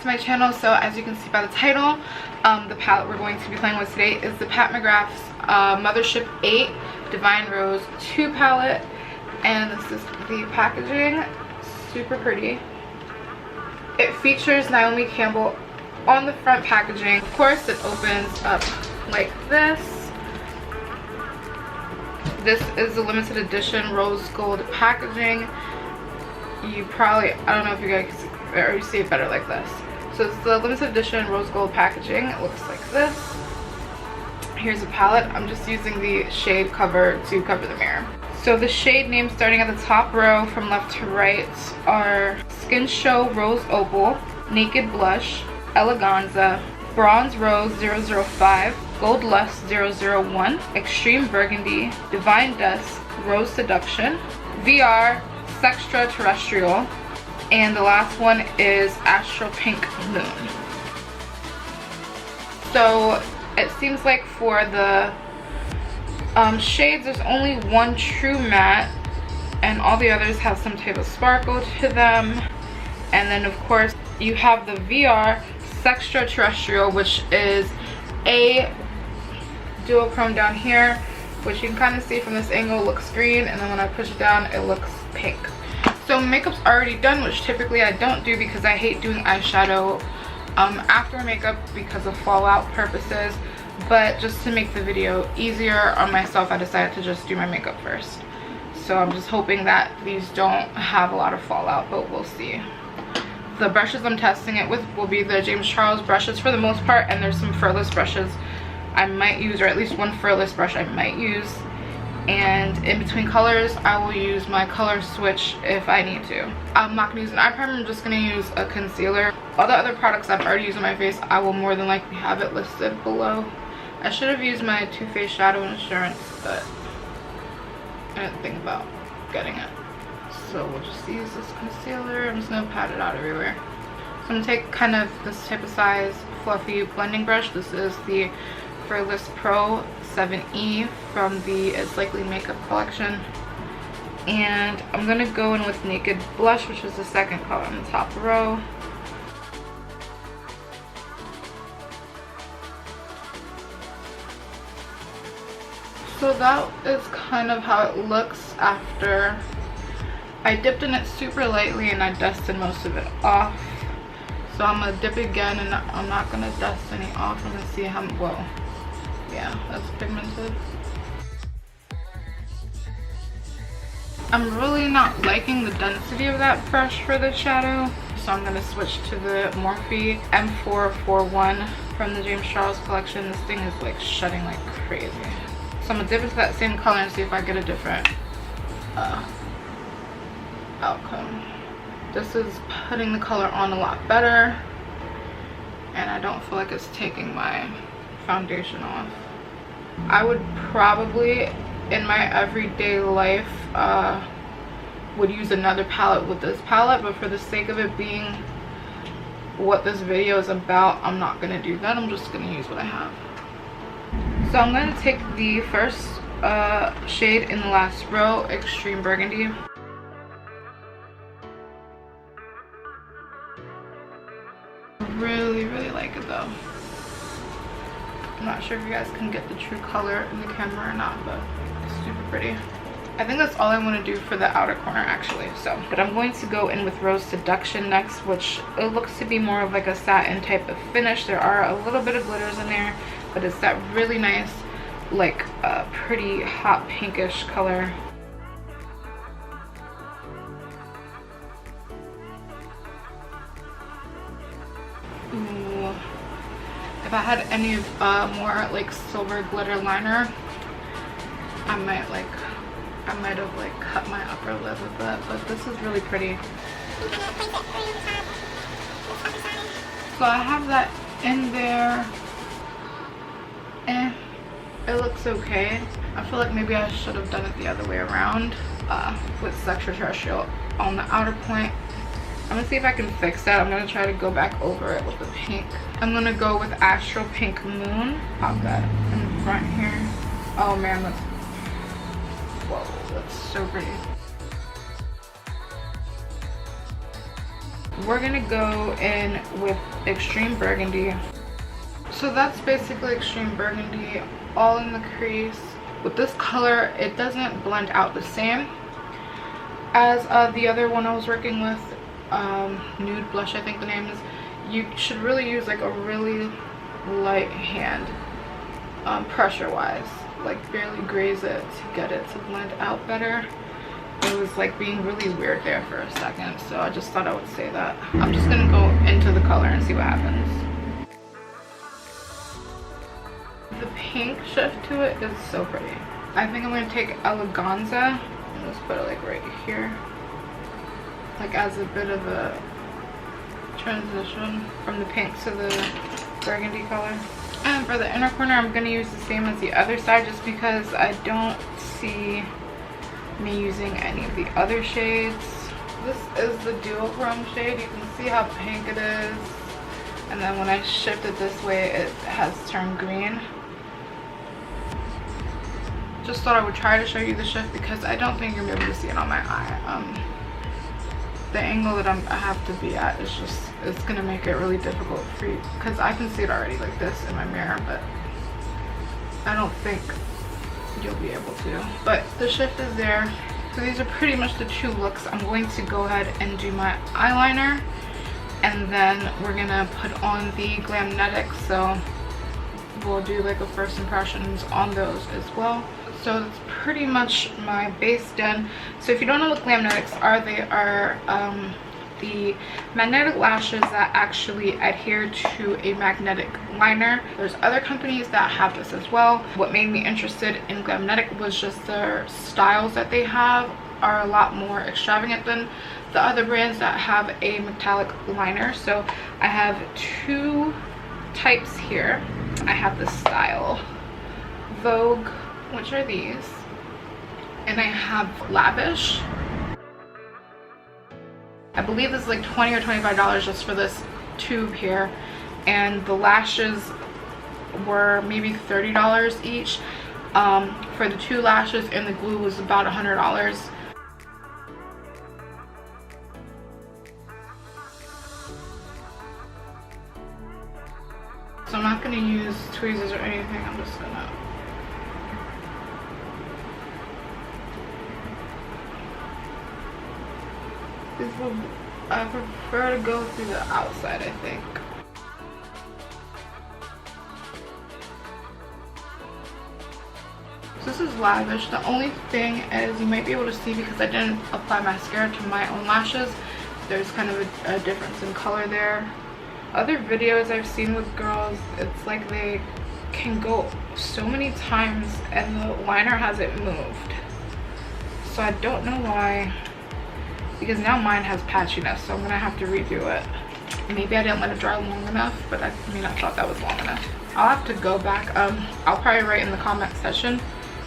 to my channel. So as you can see by the title, the palette we're going to be playing with today is the Pat McGrath's Mothership VIII Divine Rose 2 palette, and this is the packaging. Super pretty. It features Naomi Campbell on the front packaging. Of course, it opens up like this. This is a limited edition rose gold packaging. You probably, I don't know if you guys or you see it better like this. So it's the limited edition rose gold packaging. It looks like this. Here's a palette. I'm just using the shade cover to cover the mirror. So the shade names starting at the top row from left to right are Skin Show Rose Opal, Naked Blush, Eleganza, Bronze Rose 005, Gold Lust 001, Extreme Burgundy, Divine Dusk, Rose Seduction, VR, Sextra Terrestrial, and the last one is Astral Pink Moon. So it seems like for the shades, there's only one true matte, and all the others have some type of sparkle to them. And then of course you have the VR Sextra Terrestrial, which is a duochrome down here, which you can kind of see from this angle looks green, and then when I push it down it looks pink. So makeup's already done, which typically I don't do because I hate doing eyeshadow after makeup because of fallout purposes. But just to make the video easier on myself, I decided to just do my makeup first. So I'm just hoping that these don't have a lot of fallout, but we'll see. The brushes I'm testing it with will be the James Charles brushes for the most part, and there's some furless brushes I might use, or at least one furless brush I might use. And in between colors, I will use my color switch if I need to. I'm not going to use an eye primer, I'm just going to use a concealer. All the other products I've already used on my face, I will more than likely have it listed below. I should have used my Too Faced Shadow Insurance, but I didn't think about getting it. So we'll just use this concealer. I'm just going to pat it out everywhere. So I'm going to take kind of this type of size fluffy blending brush. This is the Furless Pro 7E from the It's Likely Makeup collection. And I'm going to go in with Naked Blush, which is the second color on the top row. So that is kind of how it looks after I dipped in it super lightly and I dusted most of it off. So I'm going to dip again, and I'm not going to dust any off. I'm going to see how, whoa. Yeah, that's pigmented. I'm really not liking the density of that brush for the shadow, so I'm going to switch to the Morphe M441 from the James Charles collection. This thing is like shutting like crazy. So I'm going to dip into that same color and see if I get a different outcome. This is putting the color on a lot better, and I don't feel like it's taking my foundation off. I would probably in my everyday life would use another palette with this palette, but for the sake of it being what this video is about, I'm not going to do that. I'm just going to use what I have. So I'm going to take the first shade in the last row, Extreme Burgundy. Really like it though. I'm not sure if you guys can get the true color in the camera or not, but it's super pretty. I think that's all I want to do for the outer corner actually. So, but I'm going to go in with Rose Seduction next, which it looks to be more of like a satin type of finish. There are a little bit of glitters in there, but it's that really nice, like pretty hot pinkish color. Ooh. If I had any more like silver glitter liner, I might have like cut my upper lip with that, but this is really pretty. So I have that in there. It looks okay. I feel like maybe I should have done it the other way around with Sextra Terrestrial on the outer point. I'm gonna see if I can fix that. I'm gonna try to go back over it with the pink. I'm gonna go with Astral Pink Moon. Pop that in the front here. Oh man, that's, whoa, that's so pretty. we're gonna go in with Extreme Burgundy. So that's basically Extreme Burgundy all in the crease. With this color, it doesn't blend out the same as the other one I was working with, Nude Blush I think the name is. You should really use like a really light hand, pressure wise, like barely graze it to get it to blend out better. It was like being really weird there for a second, so I just thought I would say that. I'm just gonna go into the color and see what happens. The pink shift to it is so pretty. I think I'm gonna take Eleganza and just put it like right here, like as a bit of a transition from the pink to the burgundy color. And for the inner corner, I'm gonna use the same as the other side, just because I don't see me using any of the other shades. This is the duochrome shade. You can see how pink it is, and then when I shift it this way, it has turned green. Just thought I would try to show you the shift because I don't think you're able to see it on my eye. The angle that I have to be at is just, it's gonna make it really difficult for you, because I can see it already like this in my mirror, but I don't think you'll be able to. But the shift is there. So these are pretty much the two looks. I'm going to go ahead and do my eyeliner, and then we're gonna put on the Glamnetic, so we'll do like a first impressions on those as well. So that's pretty much my base done. So if you don't know what Glamnetics are, they are the magnetic lashes that actually adhere to a magnetic liner. There's other companies that have this as well. What made me interested in Glamnetic was just their styles that they have are a lot more extravagant than the other brands that have a metallic liner. So I have two types here. I have the style Vogue, which are these, and I have Lavish. I believe this is like $20 or $25 just for this tube here, and the lashes were maybe $30 each. For the two lashes, and the glue was about $100. So I'm not going to use tweezers or anything. I'm just going to I prefer to go through the outside, I think. So this is Lavish. The only thing is, you might be able to see because I didn't apply mascara to my own lashes, there's kind of a difference in color there. Other videos I've seen with girls, it's like they can go so many times and the liner hasn't moved. So I don't know why, because now mine has patchiness, so I'm gonna have to redo it. Maybe I didn't let it dry long enough, but I thought that was long enough. I'll have to go back. I'll probably write in the comment section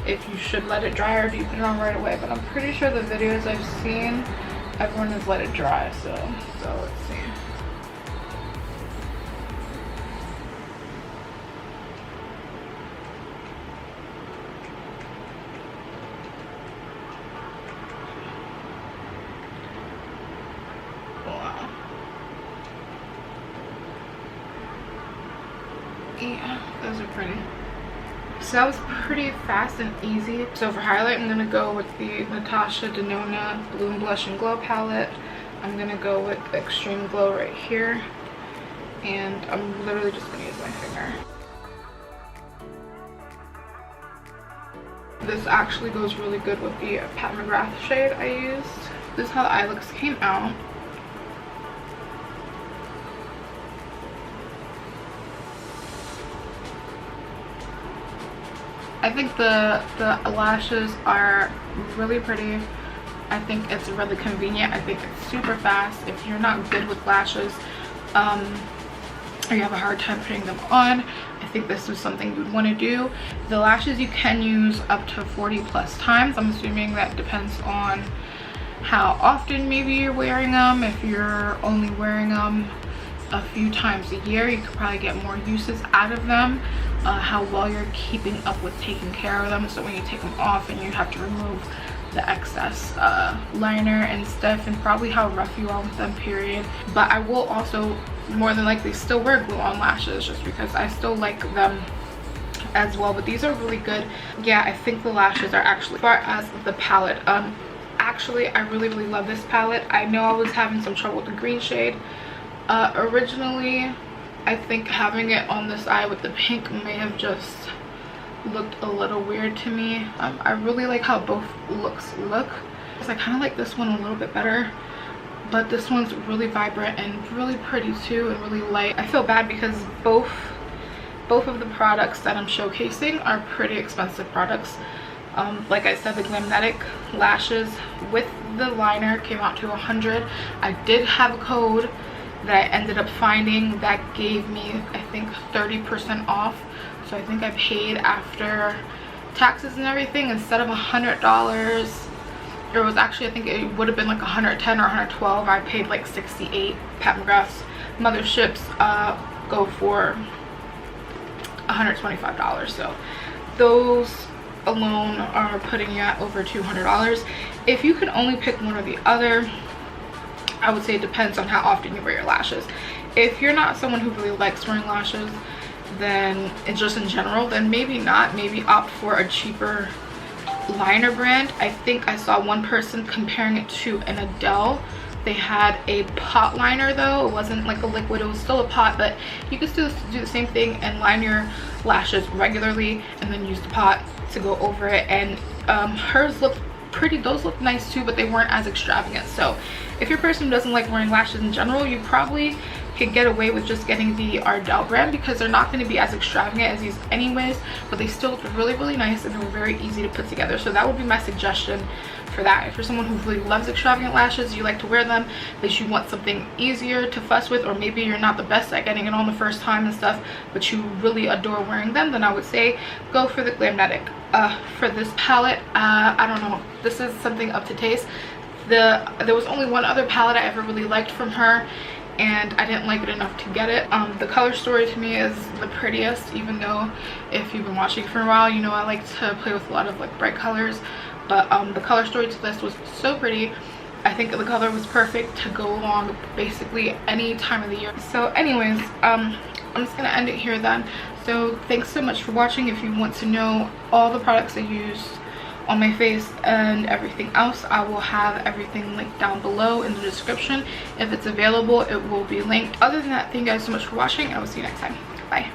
if you should let it dry or do you put it on right away, but I'm pretty sure the videos I've seen, everyone has let it dry, so let's see. Yeah, those are pretty. So that was pretty fast and easy. So for highlight, I'm gonna go with the Natasha Denona Bloom Blush and Glow palette. I'm gonna go with Extreme Glow right here, and I'm literally just gonna use my finger. This actually goes really good with the Pat McGrath shade I used. This is how the eye looks came out. I think the lashes are really pretty. I think it's really convenient. I think it's super fast. If you're not good with lashes, or you have a hard time putting them on, I think this is something you'd want to do. The lashes you can use up to 40+ times. I'm assuming that depends on how often maybe you're wearing them. If you're only wearing them a few times a year, you could probably get more uses out of them. How well you're keeping up with taking care of them, so when you take them off and you have to remove the excess liner and stuff, and probably how rough you are with them, period. But I will also more than likely still wear glue-on lashes just because I still like them as well. But these are really good. Yeah, I think the lashes are actually, as far as the palette, actually I really love this palette. I know I was having some trouble with the green shade originally. I think having it on this eye with the pink may have just looked a little weird to me. I really like how both looks look. So I kind of like this one a little bit better, but this one's really vibrant and really pretty too, and really light. I feel bad because both of the products that I'm showcasing are pretty expensive products. Like I said, the Glamnetic lashes with the liner came out to $100. I did have a code that I ended up finding that gave me, I think, 30% off. So I think I paid, after taxes and everything, instead of $100, it was actually, I think it would have been like $110 or $112. I paid like $68. Pat McGrath's Motherships go for $125. So those alone are putting you at over $200. If you can only pick one or the other, I would say it depends on how often you wear your lashes. If you're not someone who really likes wearing lashes, then it's just in general, then maybe not. Maybe opt for a cheaper liner brand. I think I saw one person comparing it to an Adele. They had a pot liner though. It wasn't like a liquid, it was still a pot, but you could still do the same thing and line your lashes regularly and then use the pot to go over it. And hers looked pretty, those look nice too, but they weren't as extravagant. So if you're a person who doesn't like wearing lashes in general, you probably could get away with just getting the Ardell brand, because they're not going to be as extravagant as these anyways, but they still look really nice and they're very easy to put together. So that would be my suggestion for that. If you're someone who really loves extravagant lashes, you like to wear them, but you want something easier to fuss with, or maybe you're not the best at getting it on the first time and stuff, but you really adore wearing them, then I would say go for the Glamnetic. For this palette, I don't know, this is something up to taste. There was only one other palette I ever really liked from her, and I didn't like it enough to get it. The color story to me is the prettiest, even though if you've been watching for a while, you know I like to play with a lot of like bright colors. But the color story to this was so pretty. I think the color was perfect to go along basically any time of the year. So anyways, I'm just gonna end it here then. So thanks so much for watching. If you want to know all the products I used on my face and everything else, I will have everything linked down below in the description. If it's available, it will be linked. Other than that, thank you guys so much for watching, and I will see you next time. Bye.